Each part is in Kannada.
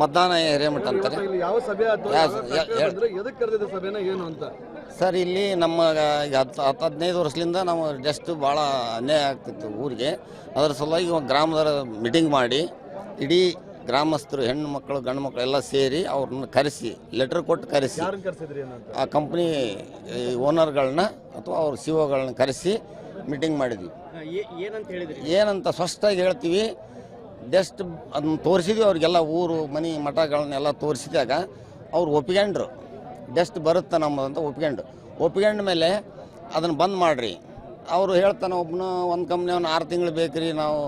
ಮತದಾನ ಹಿರೇಮಠ ಅಂತಾರೆ. ಯಾವ ಸಭೆ ಎದಕ್ಕೆ ಕರೆದಿದ್ದ ಸಭೆನ ಏನು ಅಂತ ಸರ್, ಇಲ್ಲಿ ನಮ್ಮ 10-15 ವರ್ಷದಿಂದ ನಾವು ಜಸ್ಟ್ ಭಾಳ ಅನ್ಯಾಯ ಆಗ್ತಿತ್ತು ಊರಿಗೆ. ಅದರ ಸಲುವಾಗಿ ಗ್ರಾಮದ ಮೀಟಿಂಗ್ ಮಾಡಿ ಇಡೀ ಗ್ರಾಮಸ್ಥರು ಹೆಣ್ಣು ಮಕ್ಕಳು ಗಂಡು ಮಕ್ಕಳು ಎಲ್ಲ ಸೇರಿ ಅವ್ರನ್ನ ಕರೆಸಿ ಲೆಟರ್ ಕೊಟ್ಟು ಕರೆಸಿ ಆ ಕಂಪ್ನಿ ಓನರ್ಗಳನ್ನ ಅಥವಾ ಅವ್ರ ಸಿಒಗಳನ್ನ ಕರೆಸಿ ಮೀಟಿಂಗ್ ಮಾಡಿದ್ವಿ. ಏನಂತ ಸ್ಪಷ್ಟವಾಗಿ ಹೇಳ್ತೀವಿ. ಜಸ್ಟ್ ಅದನ್ನ ತೋರಿಸಿದ್ವಿ ಅವ್ರಿಗೆಲ್ಲ, ಊರು ಮನೆ ಮಠಗಳನ್ನೆಲ್ಲ ತೋರಿಸಿದಾಗ ಅವ್ರು ಒಪ್ಕೊಂಡ್ರು. ಜಸ್ಟ್ ಬರುತ್ತೆ ನಮ್ಮದಂತ ಒಪ್ಕೊಂಡ ಮೇಲೆ ಅದನ್ನು ಬಂದ್ ಮಾಡಿರಿ. ಅವರು ಹೇಳ್ತಾನೆ, ಒಬ್ಬನು ಒಂದು ಕಂಪ್ನಿ 6 ತಿಂಗಳು ಬೇಕ್ರಿ, ನಾವು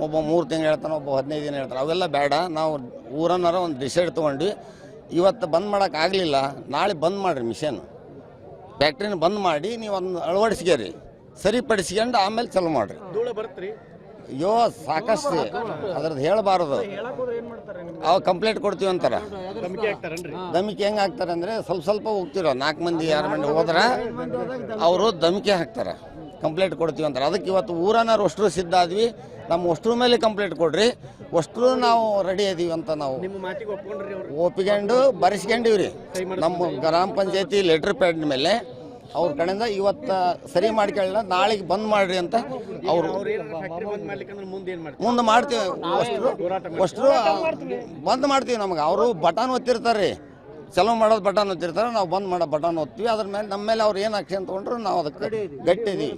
ಒಬ್ಬ 3 ತಿಂಗಳು ಹೇಳ್ತಾನೆ, ಒಬ್ಬ 15 ದಿನ ಹೇಳ್ತಾನೆ. ಅವೆಲ್ಲ ಬೇಡ, ನಾವು ಊರನ್ನಾರ ಒಂದು ಡಿಸೈಡ್ ತೊಗೊಂಡ್ವಿ. ಇವತ್ತು ಬಂದ್ ಮಾಡೋಕ್ಕಾಗಲಿಲ್ಲ, ನಾಳೆ ಬಂದ್ ಮಾಡಿರಿ ಮಿಷನ್ ಫ್ಯಾಕ್ಟ್ರಿನ ಬಂದ್ ಮಾಡಿ ನೀವು ಅದನ್ನ ಅಳವಡಿಸ್ಕೇರಿ, ಸರಿಪಡಿಸ್ಕೊಂಡು ಆಮೇಲೆ ಚಲೋ ಮಾಡಿರಿ. ಅಯ್ಯೋ ಸಾಕಷ್ಟು ಅದ್ರದ್ದು ಹೇಳಬಾರದು. ಅವು ಕಂಪ್ಲೇಂಟ್ ಕೊಡ್ತೀವಿ ಅಂತಾರೆ. ಧಮಿಕೆ ಹೆಂಗೆ ಹಾಕ್ತಾರೆ ಅಂದರೆ ಸ್ವಲ್ಪ ಹೋಗ್ತಿರೋ 4 ಮಂದಿ 6 ಮಂದಿ ಹೋದ್ರೆ ಅವರು ಧಮಿಕೆ ಹಾಕ್ತಾರೆ, ಕಂಪ್ಲೇಂಟ್ ಕೊಡ್ತೀವಿ ಅಂತಾರೆ. ಅದಕ್ಕೆ ಇವತ್ತು ಊರನ್ನ ಅಷ್ಟರು ಸಿದ್ಧ ಆದ್ವಿ. ನಮ್ಮ ಅಷ್ಟ್ರ ಮೇಲೆ ಕಂಪ್ಲೇಂಟ್ ಕೊಡ್ರಿ, ಅಷ್ಟರು ನಾವು ರೆಡಿ ಇದೀವಿ ಅಂತ ನಾವು ಒಪ್ಕೊಂಡು ಬರೆಸ್ಕೊಂಡಿವ್ರಿ. ನಮ್ಮ ಗ್ರಾಮ ಪಂಚಾಯತಿ ಲೆಟರ್ ಪ್ಯಾಡ್ ಮೇಲೆ ಅವ್ರ ಕಡೆಯಿಂದ ಇವತ್ತು ಸರಿ ಮಾಡ್ಕೊಳ್ಳ, ನಾಳೆಗೆ ಬಂದ್ ಮಾಡ್ರಿ ಅಂತ ಅವರು ಮುಂದೆ ಮಾಡ್ತೀವಿ. ಅಷ್ಟರು ಬಂದ್ ಮಾಡ್ತೀವಿ. ನಮ್ಗೆ ಅವರು ಬಟನ್ ಒತ್ತಿರ್ತಾರೆ, ಚಲೋ ಮಾಡೋದು ಬಟನ್ ಒತ್ತಿರ್ತಾರೆ, ನಾವು ಬಂದ್ ಮಾಡೋ ಬಟನ್ ಒತ್ತೀವಿ. ಅದ್ರ ಮೇಲೆ ನಮ್ಮ ಮೇಲೆ ಅವ್ರು ಏನು ಆಕ್ಷನ್ ತೊಗೊಂಡ್ರು ನಾವು ಅದಕ್ಕೆ ಗಟ್ಟಿದೀವಿ.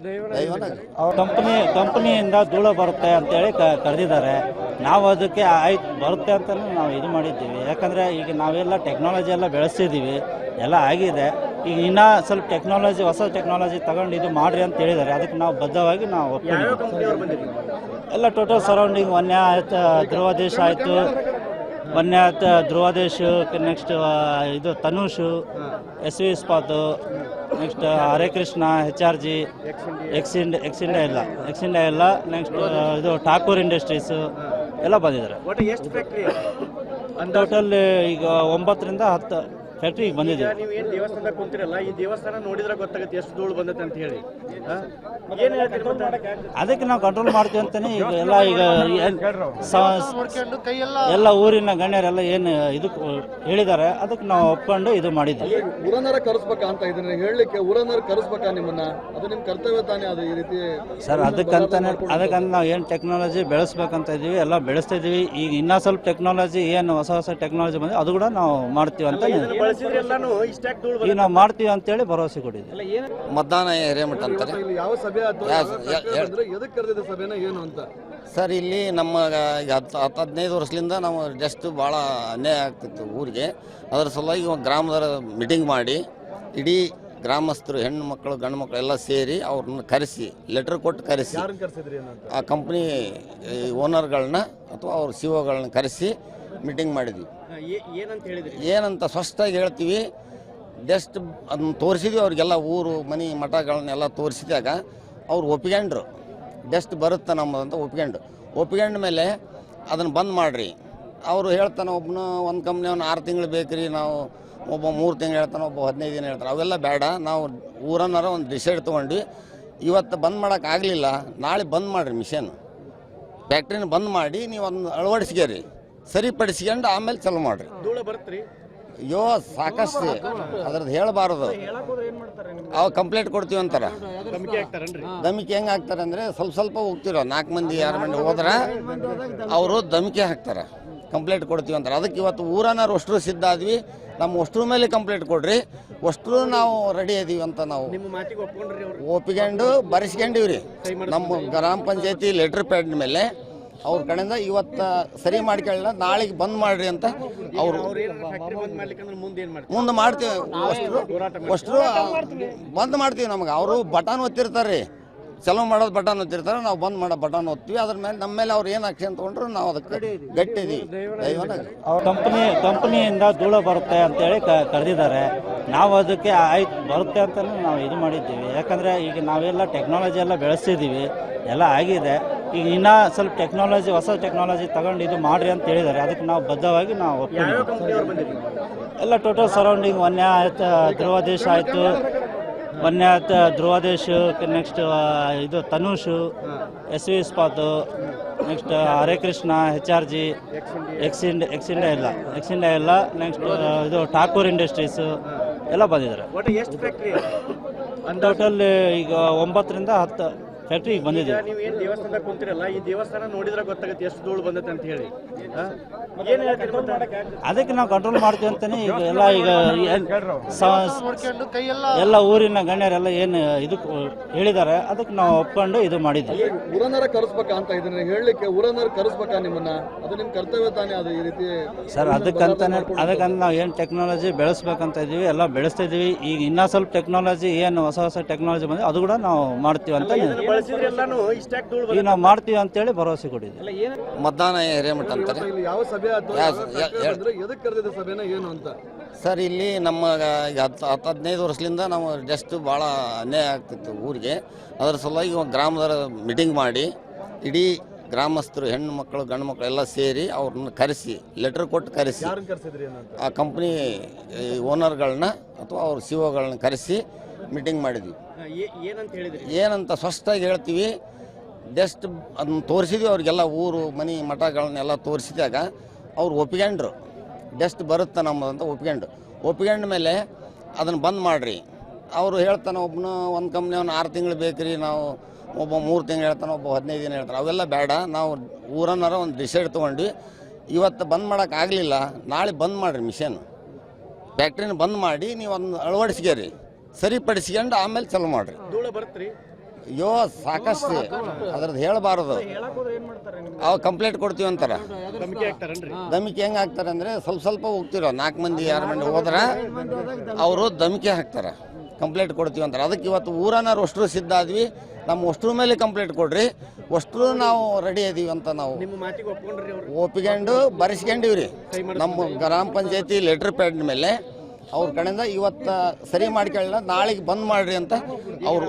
ಅವ್ರ ಕಂಪನಿಯಿಂದ ಧೂಳು ಬರುತ್ತೆ ಅಂತೇಳಿ ಕರೆದಿದ್ದಾರೆ. ನಾವು ಅದಕ್ಕೆ ಆಯ್ತು ಬರುತ್ತೆ ಅಂತ ನಾವು ಇದು ಮಾಡಿದ್ದೀವಿ. ಯಾಕಂದರೆ ಈಗ ನಾವೆಲ್ಲ ಟೆಕ್ನಾಲಜಿ ಎಲ್ಲ ಬೆಳೆಸ್ತಿದ್ದೀವಿ, ಎಲ್ಲ ಆಗಿದೆ. ಈಗ ಇನ್ನೂ ಸ್ವಲ್ಪ ಟೆಕ್ನಾಲಜಿ, ಹೊಸ ಟೆಕ್ನಾಲಜಿ ತಗೊಂಡು ಇದು ಮಾಡಿರಿ ಅಂತ ಹೇಳಿದ್ದಾರೆ. ಅದಕ್ಕೆ ನಾವು ಬದ್ಧವಾಗಿ ನಾವು ಒಪ್ಪಿದ್ದೀವಿ. ಎಲ್ಲ ಟೋಟಲ್ ಸರೌಂಡಿಂಗ್ ವನ್ಯ ಆಯ್ತು, ಧ್ರುವದೇಶ ಆಯಿತು, ವನ್ಯ ಆಯ್ತು, ಧ್ರುವದೇಶ, ನೆಕ್ಸ್ಟ್ ಇದು ತನುಷು, SV ಇಸ್ಪಾತು, next Hare Krishna, HRG, ಎಕ್ಸಿಂಡಿಯಾ ಇಲ್ಲ, ನೆಕ್ಸ್ಟ್ ಇದು ಠಾಕೂರ್ ಇಂಡಸ್ಟ್ರೀಸು ಎಲ್ಲ ಬಂದಿದ್ದಾರೆ. ಟೋಟಲ್ ಈಗ 9ರಿಂದ 10 ಫ್ಯಾಕ್ಟ್ರಿ ಈಗ ಬಂದಿದೆ. ನೀವು ಏನು ದೇವಸ್ಥಾನದಾಗ ಕುಂತಿರಲ್ಲ, ಈ ದೇವಸ್ಥಾನ ನೋಡಿದ್ರೆ ಗೊತ್ತಾಗುತ್ತೆ ಎಷ್ಟು ಧೂಳು ಬಂದತ್ತೆ ಅಂತ ಹೇಳಿ. ಅದಕ್ಕೆ ನಾವು ಕಂಟ್ರೋಲ್ ಮಾಡ್ತೀವಿ ಅಂತಾನೆ ಈಗ ಎಲ್ಲ ಎಲ್ಲ ಊರಿನ ಗಣ್ಯರೆಲ್ಲ ಏನು ಇದು ಹೇಳಿದ್ದಾರೆ, ಅದಕ್ಕೆ ನಾವು ಒಪ್ಕೊಂಡು ಇದು ಮಾಡಿದ್ವಿ. ಊರನ್ನರ ಕರೆಸ್ಬೇಕಾ ಅಂತ ಇದನ್ನ ಹೇಳಲಿಕ್ಕೆ, ಊರನ್ನರ ಕರೆಸ್ಬೇಕಾ ನಿಮ್ಮನ್ನ? ಅದು ನಿಮ್ಮ ಕರ್ತವ್ಯ ತಾನೇ ಅದು ಈ ರೀತಿ ಸರ್. ಅದಕ್ಕಂತ ನಾವು ಏನು ಟೆಕ್ನಾಲಜಿ ಬೆಳೆಸ್ಬೇಕಂತ ಇದೀವಿ, ಎಲ್ಲ ಬೆಳೆಸ್ತಾ ಇದೀವಿ. ಈಗ ಇನ್ನೂ ಸ್ವಲ್ಪ ಟೆಕ್ನಾಲಜಿ ಏನು ಹೊಸ ಟೆಕ್ನಾಲಜಿ ಬಂದರೆ ಅದು ಕೂಡ ನಾವು ಮಾಡ್ತೀವಿ ಅಂತ ಈಗ ನಾವು ಮಾಡ್ತೀವಿ ಅಂತೇಳಿ ಭರವಸೆ ಕೊಟ್ಟಿದ್ದೀವಿ. ಮತದಾನ ಹಿರೇಮಠ ಅಂತಾರೆ. ಯಾವ ಸಭೆ ಎದಕ್ಕೆ ಕರೆದಿದ್ದ ಸಭೆನ ಏನು ಅಂತ ಸರ್, ಇಲ್ಲಿ ನಮ್ಮ 10-15 ವರ್ಷದಿಂದ ನಾವು ಜಸ್ಟ್ ಭಾಳ ಅನ್ಯಾಯ ಆಗ್ತಿತ್ತು ಊರಿಗೆ. ಅದರ ಸಲುವಾಗಿ ಗ್ರಾಮದ ಮೀಟಿಂಗ್ ಮಾಡಿ ಇಡೀ ಗ್ರಾಮಸ್ಥರು ಹೆಣ್ಣು ಮಕ್ಕಳು ಗಂಡು ಮಕ್ಕಳು ಎಲ್ಲ ಸೇರಿ ಅವ್ರನ್ನ ಕರೆಸಿ ಲೆಟರ್ ಕೊಟ್ಟು ಕರೆಸಿ ಆ ಕಂಪ್ನಿ ಓನರ್ಗಳನ್ನ ಅಥವಾ ಅವ್ರ ಸಿಒಗಳನ್ನ ಕರೆಸಿ ಮೀಟಿಂಗ್ ಮಾಡಿದ್ವಿ. ಏನಂತ ಸ್ಪಷ್ಟವಾಗಿ ಹೇಳ್ತೀವಿ. ಜಸ್ಟ್ ಅದನ್ನ ತೋರಿಸಿದ್ವಿ ಅವ್ರಿಗೆಲ್ಲ, ಊರು ಮನೆ ಮಠಗಳನ್ನೆಲ್ಲ ತೋರಿಸಿದಾಗ ಅವ್ರು ಒಪ್ಕೊಂಡ್ರು. ಜಸ್ಟ್ ಬರುತ್ತೆ ನಮ್ಮದಂತ ಒಪ್ಕೊಂಡ ಮೇಲೆ ಅದನ್ನು ಬಂದ್ ಮಾಡಿರಿ. ಅವರು ಹೇಳ್ತಾನೆ, ಒಬ್ಬನು ಒಂದು ಕಂಪ್ನಿ 6 ತಿಂಗಳು ಬೇಕ್ರಿ, ನಾವು ಒಬ್ಬ 3 ತಿಂಗಳು ಹೇಳ್ತಾನೆ, ಒಬ್ಬ 15 ದಿನ ಹೇಳ್ತಾನೆ. ಅವೆಲ್ಲ ಬೇಡ, ನಾವು ಊರನ್ನಾರ ಒಂದು ಡಿಸೈಡ್ ತೊಗೊಂಡ್ವಿ. ಇವತ್ತು ಬಂದ್ ಮಾಡೋಕ್ಕಾಗಲಿಲ್ಲ, ನಾಳೆ ಬಂದ್ ಮಾಡಿರಿ ಮಿಷನ್ ಫ್ಯಾಕ್ಟ್ರಿನ ಬಂದ್ ಮಾಡಿ ನೀವು ಅದನ್ನ ಅಳವಡಿಸ್ಕೇರಿ, ಸರಿಪಡಿಸ್ಕೊಂಡು ಆಮೇಲೆ ಚಲೋ ಮಾಡಿರಿ. ಅಯ್ಯೋ ಸಾಕಷ್ಟು ಅದ್ರದ್ದು ಹೇಳಬಾರದು. ಅವು ಕಂಪ್ಲೇಂಟ್ ಕೊಡ್ತೀವಿ ಅಂತಾರೆ. ಧಮಿಕೆ ಹೆಂಗೆ ಹಾಕ್ತಾರೆ ಅಂದರೆ ಸ್ವಲ್ಪ ಹೋಗ್ತಿರೋ 4 ಮಂದಿ 6 ಮಂದಿ ಹೋದ್ರೆ ಅವರು ಧಮಿಕೆ ಹಾಕ್ತಾರೆ, ಕಂಪ್ಲೇಂಟ್ ಕೊಡ್ತೀವಿ ಅಂತಾರೆ. ಅದಕ್ಕೆ ಇವತ್ತು ಊರನ್ನ ಅಷ್ಟರು ಸಿದ್ಧ ಆದ್ವಿ. ನಮ್ಮ ಅಷ್ಟ್ರ ಮೇಲೆ ಕಂಪ್ಲೇಂಟ್ ಕೊಡ್ರಿ, ಅಷ್ಟರು ನಾವು ರೆಡಿ ಇದೀವಿ ಅಂತ ನಾವು ಒಪ್ಕೊಂಡು ಬರೆಸ್ಕೊಂಡಿವ್ರಿ. ನಮ್ಮ ಗ್ರಾಮ ಪಂಚಾಯತಿ ಲೆಟರ್ ಪ್ಯಾಡ್ ಮೇಲೆ ಅವ್ರ ಕಡೆಯಿಂದ ಇವತ್ತು ಸರಿ ಮಾಡ್ಕೊಳ್ಳ, ನಾಳೆಗೆ ಬಂದ್ ಮಾಡ್ರಿ ಅಂತ ಅವರು ಮುಂದೆ ಮಾಡ್ತೀವಿ. ಅಷ್ಟರು ಬಂದ್ ಮಾಡ್ತೀವಿ. ನಮ್ಗೆ ಅವರು ಬಟನ್ ಒತ್ತಿರ್ತಾರೆ, ಚಲೋ ಮಾಡೋದು ಬಟನ್ ಒತ್ತಿರ್ತಾರೆ, ನಾವು ಬಂದ್ ಮಾಡೋ ಬಟನ್ ಒತ್ತೀವಿ. ಅದ್ರ ಮೇಲೆ ನಮ್ಮ ಮೇಲೆ ಅವ್ರು ಏನು ಆಕ್ಷನ್ ತೊಗೊಂಡ್ರು ನಾವು ಅದಕ್ಕೆ ಗಟ್ಟಿದೀವಿ. ಅವ್ರ ಕಂಪನಿಯಿಂದ ಧೂಳು ಬರುತ್ತೆ ಅಂತೇಳಿ ಕರೆದಿದ್ದಾರೆ. ನಾವು ಅದಕ್ಕೆ ಆಯ್ತು ಬರುತ್ತೆ ಅಂತ ನಾವು ಇದು ಮಾಡಿದ್ದೀವಿ. ಯಾಕಂದರೆ ಈಗ ನಾವೆಲ್ಲ ಟೆಕ್ನಾಲಜಿ ಎಲ್ಲ ಬೆಳೆಸ್ತಿದ್ದೀವಿ, ಎಲ್ಲ ಆಗಿದೆ. ಈಗ ಇನ್ನೂ ಸ್ವಲ್ಪ ಟೆಕ್ನಾಲಜಿ, ಹೊಸ ಟೆಕ್ನಾಲಜಿ ತಗೊಂಡು ಇದು ಮಾಡಿರಿ ಅಂತ ಹೇಳಿದ್ದಾರೆ. ಅದಕ್ಕೆ ನಾವು ಬದ್ಧವಾಗಿ ನಾವು ಒಪ್ಪಿದ್ದೀವಿ. ಎಲ್ಲ ಟೋಟಲ್ ಸರೌಂಡಿಂಗ್ ವನ್ಯ ಆಯ್ತು, ಧ್ರುವದೇಶ ಆಯಿತು, ವನ್ಯಾತ್ ಧ್ರುವದೇಶ್, ನೆಕ್ಸ್ಟ್ ಇದು Tanush, S V ಇಸ್ಪಾತು, next Hare Krishna, HRG, ಎಕ್ಸಿಂಡಿಯಾ ಇಲ್ಲ, ನೆಕ್ಸ್ಟ್ ಇದು ಠಾಕೂರ್ ಇಂಡಸ್ಟ್ರೀಸ್ ಎಲ್ಲ ಬಂದಿದ್ದಾರೆ. ಒಟ್ಟು ಎಷ್ಟು ಫ್ಯಾಕ್ಟ್ರಿ ಟೋಟಲ್ ಈಗ 9ರಿಂದ 10 ಫ್ಯಾಕ್ಟ್ರಿ ಈಗ ಬಂದಿದೆ. ನೀವು ಏನು ದೇವಸ್ಥಾನದಾಗ ಕುಂತಿರಲ್ಲ, ಈ ದೇವಸ್ಥಾನ ನೋಡಿದ್ರೆ ಗೊತ್ತಾಗುತ್ತೆ ಎಷ್ಟು ಧೂಳು ಬಂದತ್ತೆ ಅಂತ ಹೇಳಿ. ಏನು ಹೇಳ್ತೀರಿ ಮತ್ತೆ? ಅದಕ್ಕೆ ನಾವು ಕಂಟ್ರೋಲ್ ಮಾಡ್ತೀವಿ ಅಂತಾನೆ ಈಗ ಎಲ್ಲ ಎಲ್ಲ ಊರಿನ ಗಣ್ಯರೆಲ್ಲ ಏನು ಇದು ಹೇಳಿದ್ದಾರೆ, ಅದಕ್ಕೆ ನಾವು ಒಪ್ಕೊಂಡು ಇದು ಮಾಡಿದ್ವಿ. ಊರನ್ನರ ಕರೆಸ್ಬೇಕಾ ಅಂತ ಇದನ್ನ ಹೇಳಲಿಕ್ಕೆ, ಊರನ್ನರ ಕರೆಸ್ಬೇಕಾ ನಿಮ್ಮನ್ನ? ಅದು ನಿಮ್ಮ ಕರ್ತವ್ಯ ತಾನೇ ಅದು ಈ ರೀತಿ ಸರ್. ಅದಕ್ಕಂತ ನಾವು ಏನು ಟೆಕ್ನಾಲಜಿ ಬೆಳೆಸ್ಬೇಕಂತ ಇದೀವಿ, ಎಲ್ಲ ಬೆಳೆಸ್ತಾ ಇದೀವಿ. ಈಗ ಇನ್ನೂ ಸ್ವಲ್ಪ ಟೆಕ್ನಾಲಜಿ ಏನು ಹೊಸ ಟೆಕ್ನಾಲಜಿ ಬಂದಿದೆ ಅದು ಕೂಡ ನಾವು ಮಾಡ್ತೀವಿ ಅಂತ ಈಗ ನಾವು ಮಾಡ್ತೀವಿ ಅಂತೇಳಿ ಭರವಸೆ ಕೊಟ್ಟಿದ್ದೀವಿ. ಮತದಾನ ಹಿರೇಮಠ ಅಂತಾರೆ. ಇಲ್ಲಿ ಯಾವ ಸಭೆ ಅಥವಾ ಎದಕ್ಕೆ ಕರೆದಿದೆ ಸಭೆನ ಏನು ಅಂತ? ಸರ್, ಇಲ್ಲಿ ನಮ್ಮ ಈಗ 10-15 ವರ್ಷದಿಂದ ನಾವು ಜಸ್ಟ್ ಭಾಳ ಅನ್ಯಾಯ ಆಗ್ತಿತ್ತು ಊರಿಗೆ. ಅದರ ಸಲುವಾಗಿ ಗ್ರಾಮದವರ ಮೀಟಿಂಗ್ ಮಾಡಿ ಇಡೀ ಗ್ರಾಮಸ್ಥರು, ಹೆಣ್ಣು ಮಕ್ಕಳು ಗಂಡು ಮಕ್ಕಳು ಎಲ್ಲ ಸೇರಿ ಅವ್ರನ್ನ ಕರೆಸಿ, ಲೆಟರ್ ಕೊಟ್ಟು ಕರೆಸಿ, ಆ ಕಂಪ್ನಿ ಓನರ್ಗಳನ್ನ ಅಥವಾ ಅವ್ರ CEO ಕರೆಸಿ ಮೀಟಿಂಗ್ ಮಾಡಿದ್ವಿ. ಏನಂತ ಹೇಳಿದ್ರಿ? ಏನಂತ ಸ್ಪಷ್ಟವಾಗಿ ಹೇಳ್ತೀವಿ. ಜಸ್ಟ್ ಅದನ್ನ ತೋರಿಸಿದ್ವಿ ಅವ್ರಿಗೆಲ್ಲ, ಊರು ಮನೆ ಮಠಗಳನ್ನೆಲ್ಲ ತೋರಿಸಿದಾಗ ಅವ್ರು ಒಪ್ಕೊಂಡ್ರು. ಜಸ್ಟ್ ಬರುತ್ತೆ ನಮ್ಮದಂತ ಒಪ್ಕೊಂಡ ಮೇಲೆ ಅದನ್ನು ಬಂದ್ ಮಾಡಿರಿ. ಅವರು ಹೇಳ್ತಾನೆ, ಒಬ್ಬನು ಒಂದು ಕಂಪ್ನಿಯವನು 6 ತಿಂಗಳು ಬೇಕ್ರಿ, ನಾವು ಒಬ್ಬ 3 ತಿಂಗಳು ಹೇಳ್ತಾನೆ, ಒಬ್ಬ 15 ದಿನ ಹೇಳ್ತಾನೆ. ಅವೆಲ್ಲ ಬೇಡ, ನಾವು ಊರನ್ನಾರ ಒಂದು ಡಿಸೈಡ್ ತೊಗೊಂಡ್ವಿ. ಇವತ್ತು ಬಂದ್ ಮಾಡೋಕ್ಕಾಗಲಿಲ್ಲ, ನಾಳೆ ಬಂದ್ ಮಾಡಿರಿ ಮಿಷನ್, ಫ್ಯಾಕ್ಟ್ರಿನ ಬಂದ್ ಮಾಡಿ ನೀವು ಅದನ್ನ ಅಳವಡಿಸ್ಕೇರಿ, ಸರಿಪಡಿಸ್ಕೊಂಡು ಆಮೇಲೆ ಚಲೋ ಮಾಡಿರಿ. ಧೂಳು ಬರುತ್ತೆ ರೀ? ಅಯ್ಯೋ ಸಾಕಷ್ಟು, ಅದ್ರದ್ದು ಹೇಳಬಾರ್ದು. ಅವು ಕಂಪ್ಲೇಂಟ್ ಕೊಡ್ತೀವಿ ಅಂತಾರ. ದಮಿಕೆ ಹೆಂಗೆ ಹಾಕ್ತಾರೆ ಅಂದರೆ, ಸ್ವಲ್ಪ ಹೋಗ್ತಿರೋ 4 ಮಂದಿ 6 ಮಂದಿ ಹೋದ್ರೆ ಅವರು ದಮಿಕೆ ಹಾಕ್ತಾರೆ, ಕಂಪ್ಲೇಂಟ್ ಕೊಡ್ತೀವಿ ಅಂತಾರೆ. ಅದಕ್ಕೆ ಇವತ್ತು ಊರನ್ನಾರು ಅಷ್ಟರು ಸಿದ್ಧ ಆದ್ವಿ, ನಮ್ಮ ಅಷ್ಟ್ರ ಮೇಲೆ ಕಂಪ್ಲೇಂಟ್ ಕೊಡ್ರಿ, ಅಷ್ಟರು ನಾವು ರೆಡಿ ಅದೀವಿ ಅಂತ ನಾವು ಒಪ್ಕೊಂಡು ಬರೆಸ್ಕೊಂಡಿವ್ರಿ. ನಮ್ಮ ಗ್ರಾಮ ಪಂಚಾಯತಿ ಲೆಟರ್ ಪ್ಯಾಡ್ ಮೇಲೆ ಅವ್ರ ಕಡೆಯಿಂದ ಇವತ್ತು ಸರಿ ಮಾಡ್ಕೊಳ್ಳ, ನಾಳೆಗೆ ಬಂದ್ ಮಾಡ್ರಿ ಅಂತ ಅವರು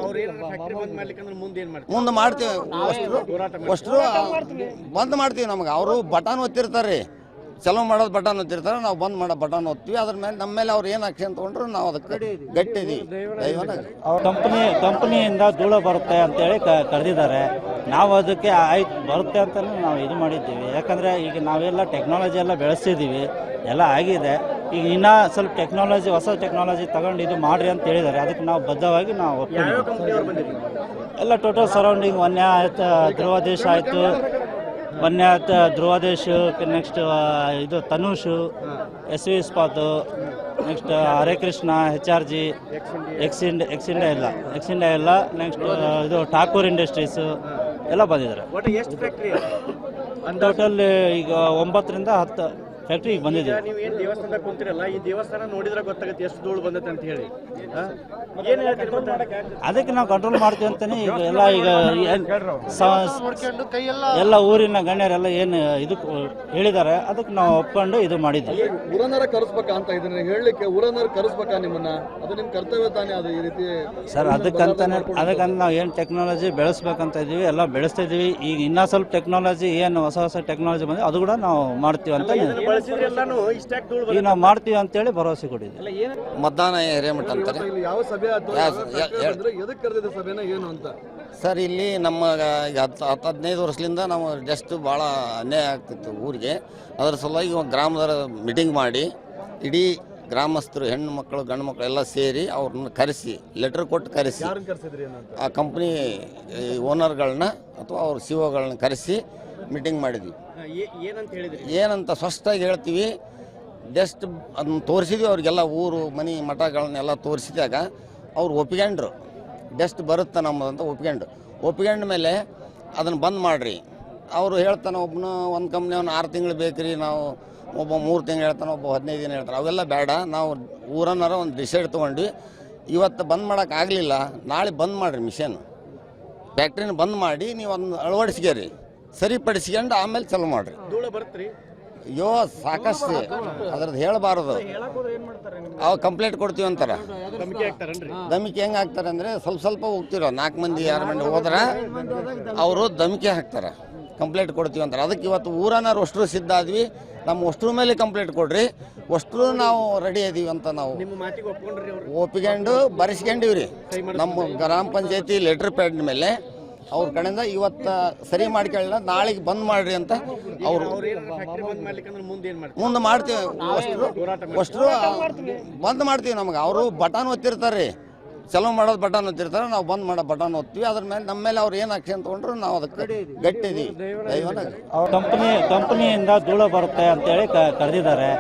ಮುಂದೆ ಮಾಡ್ತೀವಿ. ಅಷ್ಟರು ಬಂದ್ ಮಾಡ್ತೀವಿ. ನಮಗೆ ಅವರು ಬಟನ್ ಒತ್ತಿರ್ತಾರೆ, ಚಲೋ ಮಾಡೋದು ಬಟನ್ ಒತ್ತಿರ್ತಾರೆ, ನಾವು ಬಂದ್ ಮಾಡೋ ಬಟನ್ ಒತ್ತೀವಿ. ಅದ್ರ ಮೇಲೆ ನಮ್ಮ ಮೇಲೆ ಅವ್ರು ಏನು ಆಕ್ಷನ್ ತೊಗೊಂಡ್ರು ನಾವು ಅದಕ್ಕೆ ಗಟ್ಟಿದೀವಿ. ಕಂಪನಿಯಿಂದ ಧೂಳು ಬರುತ್ತೆ ಅಂತೇಳಿ ಕರೆದಿದ್ದಾರೆ. ನಾವು ಅದಕ್ಕೆ ಆಯ್ತು ಬರುತ್ತೆ ಅಂತಲೂ ನಾವು ಇದು ಮಾಡಿದ್ದೀವಿ. ಯಾಕಂದರೆ ಈಗ ನಾವೆಲ್ಲ ಟೆಕ್ನಾಲಜಿ ಎಲ್ಲ ಬೆಳೆಸ್ತಿದ್ದೀವಿ, ಎಲ್ಲ ಆಗಿದೆ. ಈಗ ಇನ್ನೂ ಸ್ವಲ್ಪ ಟೆಕ್ನಾಲಜಿ, ಹೊಸ ಟೆಕ್ನಾಲಜಿ ತಗೊಂಡು ಇದು ಮಾಡಿರಿ ಅಂತ ಹೇಳಿದ್ದಾರೆ. ಅದಕ್ಕೆ ನಾವು ಬದ್ಧವಾಗಿ ನಾವು ಒಪ್ಪಿದ್ದೀವಿ. ಎಲ್ಲ ಟೋಟಲ್ ಸರೌಂಡಿಂಗ್ ವನ್ಯಾತ್ ಧ್ರುವದೇಶ್ ಆಯಿತು, ವನ್ಯಾತ್ ಧ್ರುವದೇಶ್, ನೆಕ್ಸ್ಟ್ ಇದು Tanush, S V ಇಸ್ಪಾತು, next Hare Krishna, HRG, ಎಕ್ಸಿಂಡಿಯಾ ಇಲ್ಲ, ನೆಕ್ಸ್ಟ್ ಇದು ಠಾಕೂರ್ ಇಂಡಸ್ಟ್ರೀಸ್ ಎಲ್ಲ ಬಂದಿದ್ದಾರೆ. ಒಟ್ಟು ಎಷ್ಟು ಫ್ಯಾಕ್ಟ್ರಿ ಟೋಟಲ್ ಈಗ 9ರಿಂದ 10 ಫ್ಯಾಕ್ಟ್ರಿ ಈಗ ಬಂದಿದೆ. ನೀವು ಏನು ದೇವಸ್ಥಾನದಾಗ ಕುಂತಿರಲ್ಲ, ಈ ದೇವಸ್ಥಾನ ನೋಡಿದ್ರೆ ಗೊತ್ತಾಗುತ್ತೆ ಎಷ್ಟು ಧೂಳು ಬಂದತ್ತೆ ಅಂತ ಹೇಳಿ. ಏನು ಹೇಳ್ತೀರಿ ಮತ್ತೆ? ಅದಕ್ಕೆ ನಾವು ಕಂಟ್ರೋಲ್ ಮಾಡ್ತೀವಿ ಅಂತಾನೆ ಈಗ ಎಲ್ಲ ಎಲ್ಲ ಊರಿನ ಗಣ್ಯರೆಲ್ಲ ಏನು ಇದು ಹೇಳಿದ್ದಾರೆ, ಅದಕ್ಕೆ ನಾವು ಒಪ್ಕೊಂಡು ಇದು ಮಾಡಿದ್ವಿ. ಊರನ್ನರ ಕರೆಸ್ಬೇಕಾ ಅಂತ ಇದನ್ನ ಹೇಳಲಿಕ್ಕೆ, ಊರನ್ನರ ಕರೆಸ್ಬೇಕಾ ನಿಮ್ಮನ್ನ? ಅದು ನಿಮ್ಮ ಕರ್ತವ್ಯ ತಾನೇ ಅದು ಈ ರೀತಿ ಸರ್. ಅದಕ್ಕಂತ ನಾವು ಏನು ಟೆಕ್ನಾಲಜಿ ಬೆಳೆಸ್ಬೇಕಂತ ಇದೀವಿ, ಎಲ್ಲ ಬೆಳೆಸ್ತಾ ಇದೀವಿ. ಈಗ ಇನ್ನೂ ಸ್ವಲ್ಪ ಟೆಕ್ನಾಲಜಿ ಏನು ಹೊಸ ಟೆಕ್ನಾಲಜಿ ಬಂದಿದೆ ಅದು ಕೂಡ ನಾವು ಮಾಡ್ತೀವಿ ಅಂತ ಈಗ ನಾವು ಮಾಡ್ತೀವಿ ಅಂತೇಳಿ ಭರವಸೆ ಕೊಟ್ಟಿದ್ದೀವಿ. ಮತದಾನ ಹಿರೇಮಠ ಅಂತಾರೆ. ಇಲ್ಲಿ ಯಾವ ಸಭೆ ಅಥವಾ ಎದಕ್ಕೆ ಕರೆದಿದೆ ಸಭೆನ ಏನು ಅಂತ? ಸರ್, ಇಲ್ಲಿ ನಮ್ಮ ಈಗ 10-15 ವರ್ಷದಿಂದ ನಾವು ಜಸ್ಟ್ ಭಾಳ ಅನ್ಯಾಯ ಆಗ್ತಿತ್ತು ಊರಿಗೆ. ಅದರ ಸಲುವಾಗಿ ಗ್ರಾಮದವರ ಮೀಟಿಂಗ್ ಮಾಡಿ ಇಡೀ ಗ್ರಾಮಸ್ಥರು, ಹೆಣ್ಣು ಮಕ್ಕಳು ಗಂಡು ಮಕ್ಕಳು ಎಲ್ಲ ಸೇರಿ ಅವ್ರನ್ನ ಕರೆಸಿ, ಲೆಟರ್ ಕೊಟ್ಟು ಕರೆಸಿ, ಆ ಕಂಪ್ನಿ ಓನರ್ಗಳನ್ನ ಅಥವಾ ಅವ್ರ CEO ಕರೆಸಿ ಮೀಟಿಂಗ್ ಮಾಡಿದ್ವಿ. ಏನಂತ ಹೇಳಿದ್ರಿ? ಏನಂತ ಸ್ಪಷ್ಟವಾಗಿ ಹೇಳ್ತೀವಿ. ಜಸ್ಟ್ ಅದನ್ನ ತೋರಿಸಿದ್ವಿ ಅವ್ರಿಗೆಲ್ಲ, ಊರು ಮನೆ ಮಠಗಳನ್ನೆಲ್ಲ ತೋರಿಸಿದಾಗ ಅವ್ರು ಒಪ್ಕೊಂಡ್ರು. ಜಸ್ಟ್ ಬರುತ್ತೆ ನಮ್ಮದಂತ ಒಪ್ಕೊಂಡ ಮೇಲೆ ಅದನ್ನು ಬಂದ್ ಮಾಡಿರಿ. ಅವರು ಹೇಳ್ತಾನೆ, ಒಬ್ಬನು ಒಂದು ಕಂಪ್ನಿಯವನು 6 ತಿಂಗಳು ಬೇಕ್ರಿ, ನಾವು ಒಬ್ಬ 3 ತಿಂಗಳು ಹೇಳ್ತಾನೆ, ಒಬ್ಬ 15 ದಿನ ಹೇಳ್ತಾನೆ. ಅವೆಲ್ಲ ಬೇಡ, ನಾವು ಊರನ್ನಾರ ಒಂದು ಡಿಸೈಡ್ ತೊಗೊಂಡ್ವಿ. ಇವತ್ತು ಬಂದ್ ಮಾಡೋಕ್ಕಾಗಲಿಲ್ಲ, ನಾಳೆ ಬಂದ್ ಮಾಡಿರಿ ಮಿಷನ್, ಫ್ಯಾಕ್ಟ್ರಿನ ಬಂದ್ ಮಾಡಿ ನೀವು ಅದನ್ನ ಅಳವಡಿಸ್ಕೇರಿ, ಸರಿಪಡಿಸ್ಕೊಂಡು ಆಮೇಲೆ ಚಲೋ ಮಾಡಿರಿ. ಧೂಳು ಬರುತ್ತೆ ರೀ? ಅಯ್ಯೋ ಸಾಕಷ್ಟು, ಅದ್ರದ್ದು ಹೇಳಬಾರ್ದು. ಅವು ಕಂಪ್ಲೇಂಟ್ ಕೊಡ್ತೀವಿ ಅಂತಾರ. ದಮಿಕೆ ಹೆಂಗೆ ಹಾಕ್ತಾರೆ ಅಂದರೆ, ಸ್ವಲ್ಪ ಹೋಗ್ತಿರೋ 4 ಮಂದಿ 6 ಮಂದಿ ಹೋದ್ರೆ ಅವರು ದಮಿಕೆ ಹಾಕ್ತಾರೆ, ಕಂಪ್ಲೇಂಟ್ ಕೊಡ್ತೀವಿ ಅಂತಾರೆ. ಅದಕ್ಕೆ ಇವತ್ತು ಊರನ್ನ ಅಷ್ಟರು ಸಿದ್ಧ ಆದ್ವಿ, ನಮ್ಮ ಅಷ್ಟ್ರ ಮೇಲೆ ಕಂಪ್ಲೇಂಟ್ ಕೊಡ್ರಿ, ಅಷ್ಟರು ನಾವು ರೆಡಿ ಇದೀವಿ ಅಂತ ನಾವು ನಿಮ್ಮ ಮಾತಿಗೆ ಒಪ್ಕೊಂಡ್ರಿ ಅವ್ರು? ಒಪ್ಪಿಕೊಂಡು ಬರೆಸ್ಕೊಂಡಿವ್ರಿ. ನಮ್ಮ ಗ್ರಾಮ ಪಂಚಾಯತಿ ಲೆಟರ್ ಪ್ಯಾಡ್ ಮೇಲೆ ಅವ್ರ ಕಡೆಯಿಂದ ಇವತ್ತು ಸರಿ ಮಾಡ್ಕೊಳ್ಳ, ನಾಳೆಗೆ ಬಂದ್ ಮಾಡ್ರಿ ಅಂತ ಅವರು ಫ್ಯಾಕ್ಟ್ರಿ ಬಂದ್ ಮಾಡ್ಲಿಕ್ಕೆ ಅಂದ್ರೆ ಮುಂದೆ ಏನ್ ಮಾಡ್ತೀವಿ? ಮುಂದೆ ಮಾಡ್ತೀವಿ. ಅಷ್ಟರು ಬಂದ್ ಮಾಡ್ತೀವಿ. ನಮ್ಗೆ ಅವರು ಬಟನ್ ಒತ್ತಿರ್ತಾರೆ, ಚಲೋ ಮಾಡೋದು ಬಟನ್ ಒತ್ತಿರ್ತಾರೆ, ನಾವು ಬಂದ್ ಮಾಡೋ ಬಟನ್ ಒತ್ತೀವಿ. ಅದ್ರ ಮೇಲೆ ನಮ್ಮ ಮೇಲೆ ಅವ್ರು ಏನು ಆಕ್ಷನ್ ತೊಗೊಂಡ್ರು ನಾವು ಅದಕ್ಕೆ ಗಟ್ಟಿದೀವಿ. ಕಂಪನಿಯಿಂದ ಧೂಳು ಬರುತ್ತೆ ಅಂತೇಳಿ ಕರೆದಿದ್ದಾರೆ.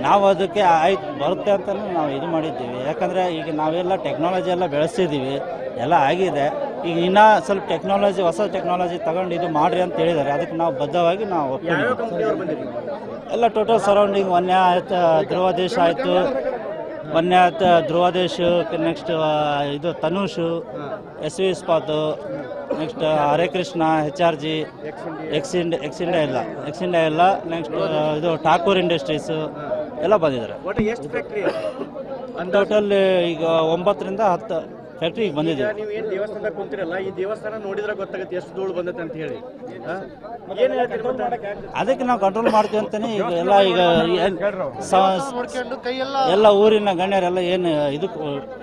ನಾವು ಅದಕ್ಕೆ ಆಯ್ತು ಬರುತ್ತೆ ಅಂತಲೂ ನಾವು ಇದು ಮಾಡಿದ್ದೀವಿ. ಯಾಕಂದರೆ ಈಗ ನಾವೆಲ್ಲ ಟೆಕ್ನಾಲಜಿ ಎಲ್ಲ ಬೆಳೆಸ್ತಿದ್ದೀವಿ, ಎಲ್ಲ ಆಗಿದೆ. ಈಗ ಇನ್ನೂ ಸ್ವಲ್ಪ ಟೆಕ್ನಾಲಜಿ, ಹೊಸ ಟೆಕ್ನಾಲಜಿ ತಗೊಂಡು ಇದು ಮಾಡಿರಿ ಅಂತ ಹೇಳಿದ್ದಾರೆ. ಅದಕ್ಕೆ ನಾವು ಬದ್ಧವಾಗಿ ನಾವು ಒಪ್ಪಿದ್ದೀವಿ. ಎಲ್ಲ ಟೋಟಲ್ ಸರೌಂಡಿಂಗ್ ವನ್ಯ ಆಯ್ತು, ಧ್ರುವ ದೇಶ ಆಯಿತು, ವನ್ಯ ಆಯ್ತು, ಧ್ರುವ ದೇಶ, ನೆಕ್ಸ್ಟ್ ಇದು ತನುಷು, SV ಇಸ್ಪಾತು, next Hare Krishna, HRG, X India ಇಲ್ಲ, ನೆಕ್ಸ್ಟ್ ಇದು ಠಾಕೂರ್ ಇಂಡಸ್ಟ್ರೀಸು ಎಲ್ಲ ಬಂದಿದ್ದಾರೆ. ಎಷ್ಟು ಫ್ಯಾಕ್ಟ್ರಿ? ಟೋಟಲ್ ಈಗ 9 ರಿಂದ 10 ಫ್ಯಾಕ್ಟ್ರಿ ಈಗ ಬಂದಿದೆ. ನೀವು ಏನು ದೇವಸ್ಥಾನದಾಗ ಕುಂತಿರಲ್ಲ, ಈ ದೇವಸ್ಥಾನ ನೋಡಿದ್ರೆ ಗೊತ್ತಾಗುತ್ತೆ ಎಷ್ಟು ಧೂಳು ಬಂದತ್ತೆ ಅಂತ ಹೇಳಿ. ಏನು ಹೇಳ್ತೀರಿ ಮತ್ತೆ? ಅದಕ್ಕೆ ನಾವು ಕಂಟ್ರೋಲ್ ಮಾಡ್ತೀವಿ ಅಂತಾನೆ ಈಗ ಎಲ್ಲ ಎಲ್ಲ ಊರಿನ ಗಣ್ಯರೆಲ್ಲ ಏನು ಇದು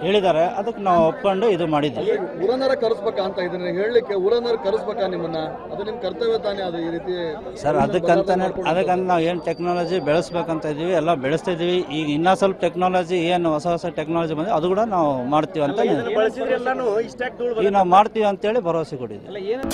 ಹೇಳಿದ್ದಾರೆ, ಅದಕ್ಕೆ ನಾವು ಒಪ್ಕೊಂಡು ಇದು ಮಾಡಿದ್ವಿ. ಊರನ್ನರ ಕರೆಸ್ಬೇಕಾ ಅಂತ ಇದನ್ನ ಹೇಳಲಿಕ್ಕೆ, ಊರನ್ನರ ಕರೆಸ್ಬೇಕಾ ನಿಮ್ಮನ್ನ? ಅದು ನಿಮ್ಮ ಕರ್ತವ್ಯ ತಾನೇ ಅದು ಈ ರೀತಿ? ಸರ್ ಅದಕ್ಕಂತ ನಾವು ಏನು ಟೆಕ್ನಾಲಜಿ ಬೆಳೆಸ್ಬೇಕಂತ ಇದೀವಿ, ಎಲ್ಲ ಬೆಳೆಸ್ತಾ ಇದೀವಿ. ಈಗ ಇನ್ನೂ ಸ್ವಲ್ಪ ಟೆಕ್ನಾಲಜಿ ಏನು ಹೊಸ ಟೆಕ್ನಾಲಜಿ ಬಂದಿದೆ ಅದು ಕೂಡ ನಾವು ಮಾಡ್ತೀವಿ ಅಂತ ಬಳಸಿದ್ರೆ ಎಲ್ಲಾನು ಇಷ್ಟಾಗಿ ಧೂಳು ಈಗ ನಾವು ಮಾಡ್ತೀವಿ ಅಂತೇಳಿ ಭರವಸೆ ಕೊಟ್ಟಿದ್ದೀವಿ. ಏನು